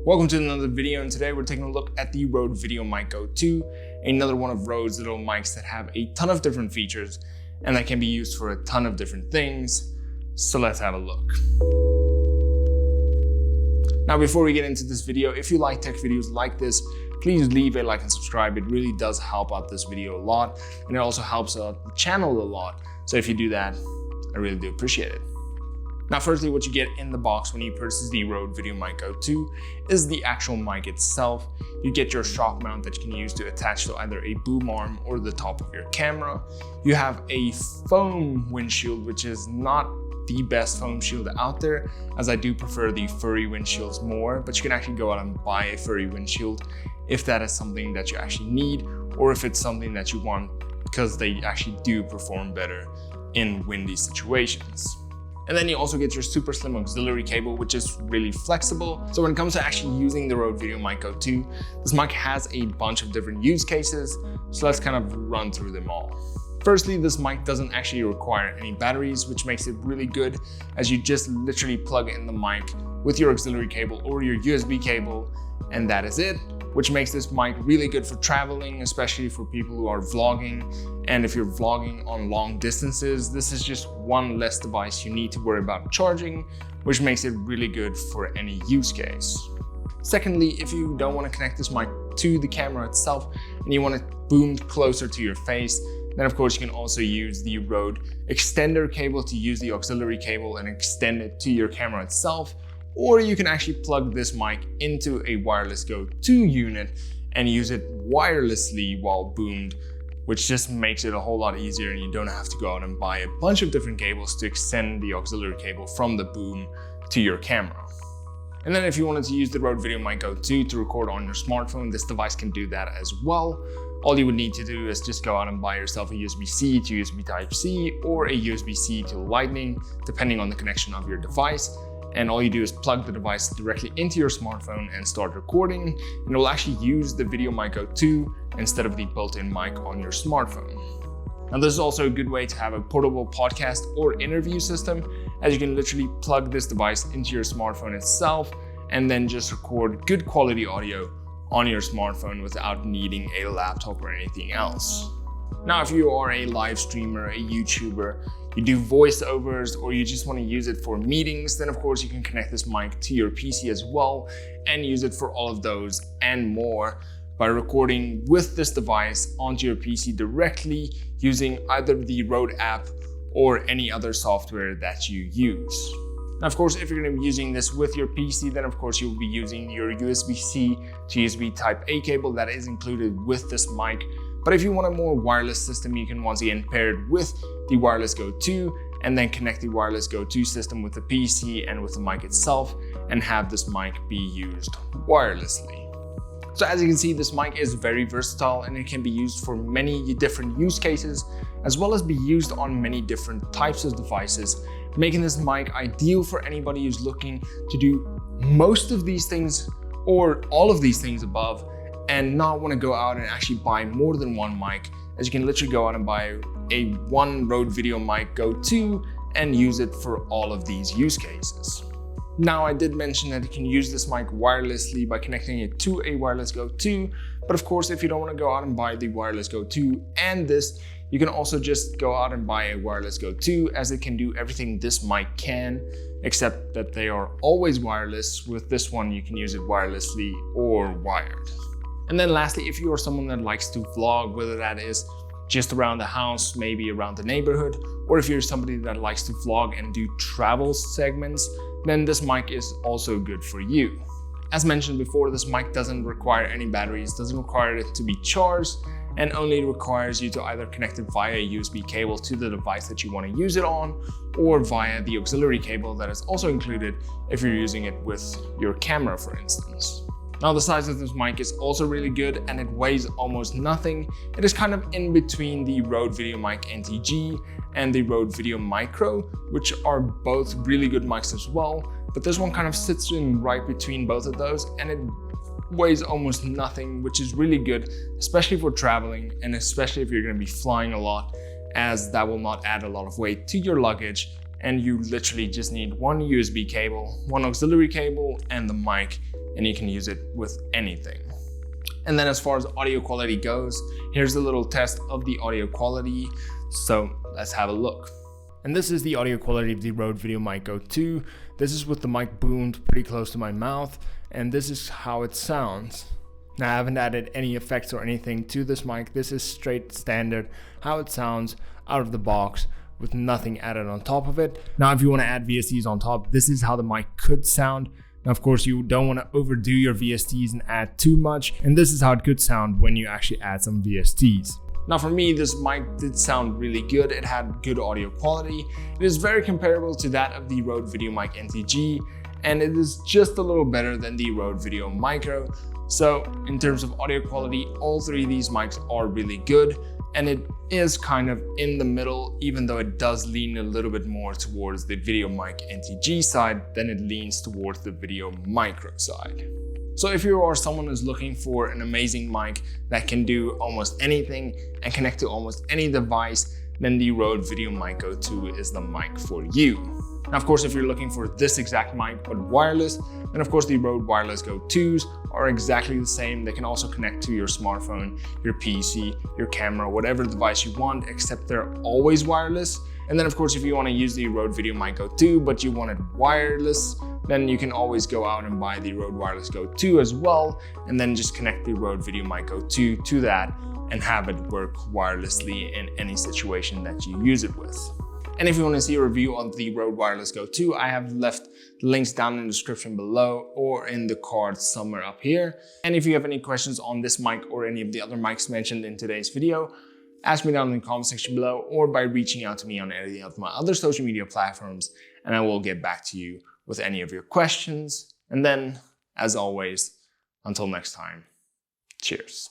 Welcome to another video, and today we're taking a look at the Rode VideoMic Go II, another one of Rode's little mics that have a ton of different features and that can be used for a ton of different things. So let's have a look. Now, before we get into this video, if you like tech videos like this, please leave a like and subscribe. It really does help out this video a lot, and it also helps out the channel a lot. So if you do that, I really do appreciate it. Now, firstly, what you get in the box when you purchase the Rode VideoMic Go II is the actual mic itself. You get your shock mount that you can use to attach to either a boom arm or the top of your camera. You have a foam windshield, which is not the best foam shield out there, as I do prefer the furry windshields more, but you can actually go out and buy a furry windshield if that is something that you actually need, or if it's something that you want because they actually do perform better in windy situations. And then you also get your super slim auxiliary cable, which is really flexible. So when it comes to actually using the Rode VideoMic Go II, this mic has a bunch of different use cases. So let's kind of run through them all. Firstly, this mic doesn't actually require any batteries, which makes it really good, as you just literally plug in the mic with your auxiliary cable or your USB cable, and that is it, which makes this mic really good for traveling, especially for people who are vlogging. And if you're vlogging on long distances, this is just one less device you need to worry about charging, which makes it really good for any use case. Secondly, if you don't want to connect this mic to the camera itself and you want it boomed closer to your face, then of course you can also use the Rode extender cable to use the auxiliary cable and extend it to your camera itself. Or you can actually plug this mic into a wireless Go II unit and use it wirelessly while boomed, which just makes it a whole lot easier, and you don't have to go out and buy a bunch of different cables to extend the auxiliary cable from the boom to your camera. And then if you wanted to use the Rode VideoMic Go II to record on your smartphone, this device can do that as well. All you would need to do is just go out and buy yourself a USB-C to USB Type-C or a USB-C to Lightning, depending on the connection of your device. And all you do is plug the device directly into your smartphone and start recording, and it will actually use the VideoMic Go II instead of the built-in mic on your smartphone. Now, this is also a good way to have a portable podcast or interview system, as you can literally plug this device into your smartphone itself and then just record good quality audio on your smartphone without needing a laptop or anything else. Now, if you are a live streamer, a YouTuber, you do voiceovers, or you just want to use it for meetings, then of course you can connect this mic to your PC as well and use it for all of those and more by recording with this device onto your PC directly using either the Rode app or any other software that you use. Now, of course, if you're going to be using this with your PC, then of course you'll be using your USB-C to USB Type-A cable that is included with this mic. But if you want a more wireless system, you can once again pair it with the wireless Go II and then connect the wireless Go II system with the PC and with the mic itself and have this mic be used wirelessly. So as you can see, this mic is very versatile and it can be used for many different use cases, as well as be used on many different types of devices, making this mic ideal for anybody who's looking to do most of these things or all of these things above, and not want to go out and actually buy more than one mic, as you can literally go out and buy one Rode VideoMic Go II and use it for all of these use cases. Now, I did mention that you can use this mic wirelessly by connecting it to a wireless Go II, but of course, if you don't want to go out and buy the wireless Go II and this, you can also just go out and buy a wireless Go II, as it can do everything this mic can, except that they are always wireless. With this one, you can use it wirelessly or wired. And then lastly, if you are someone that likes to vlog, whether that is just around the house, maybe around the neighborhood, or if you're somebody that likes to vlog and do travel segments, then this mic is also good for you. As mentioned before, this mic doesn't require any batteries, doesn't require it to be charged, and only requires you to either connect it via a USB cable to the device that you want to use it on, or via the auxiliary cable that is also included if you're using it with your camera, for instance. Now, the size of this mic is also really good and it weighs almost nothing. It is kind of in between the Rode VideoMic NTG and the Rode VideoMic Go, which are both really good mics as well, but this one kind of sits in right between both of those, and it weighs almost nothing, which is really good, especially for traveling and especially if you're going to be flying a lot, as that will not add a lot of weight to your luggage and you literally just need one USB cable, one auxiliary cable, and the mic, and you can use it with anything. And then as far as audio quality goes, here's a little test of the audio quality. So let's have a look. And this is the audio quality of the Rode VideoMic Go II. This is with the mic boomed pretty close to my mouth, and this is how it sounds. Now I haven't added any effects or anything to this mic. This is straight standard, how it sounds out of the box with nothing added on top of it. Now if you want to add VSTs on top, this is how the mic could sound. Now, of course, you don't want to overdo your VSTs and add too much, and this is how it could sound when you actually add some VSTs. Now for me, this mic did sound really good. It had good audio quality. It is very comparable to that of the Rode VideoMic NTG, and it is just a little better than the Rode VideoMic Micro. So in terms of audio quality, all three of these mics are really good, and it is kind of in the middle, even though it does lean a little bit more towards the VideoMic NTG side than it leans towards the VideoMic Micro side. So if you are someone who's looking for an amazing mic that can do almost anything and connect to almost any device, then the Rode VideoMic Go II is the mic for you. Now, of course, if you're looking for this exact mic but wireless, then of course the Rode Wireless Go IIs are exactly the same. They can also connect to your smartphone, your PC, your camera, whatever device you want, except they're always wireless. And then of course, if you want to use the Rode VideoMic Go II, but you want it wireless, then you can always go out and buy the Rode Wireless Go II as well, and then just connect the Rode VideoMic Go II to that and have it work wirelessly in any situation that you use it with. And if you want to see a review on the Rode Wireless Go II, I have left the links down in the description below or in the card somewhere up here. And if you have any questions on this mic or any of the other mics mentioned in today's video, ask me down in the comment section below or by reaching out to me on any of my other social media platforms, and I will get back to you with any of your questions. And then, as always, until next time, cheers.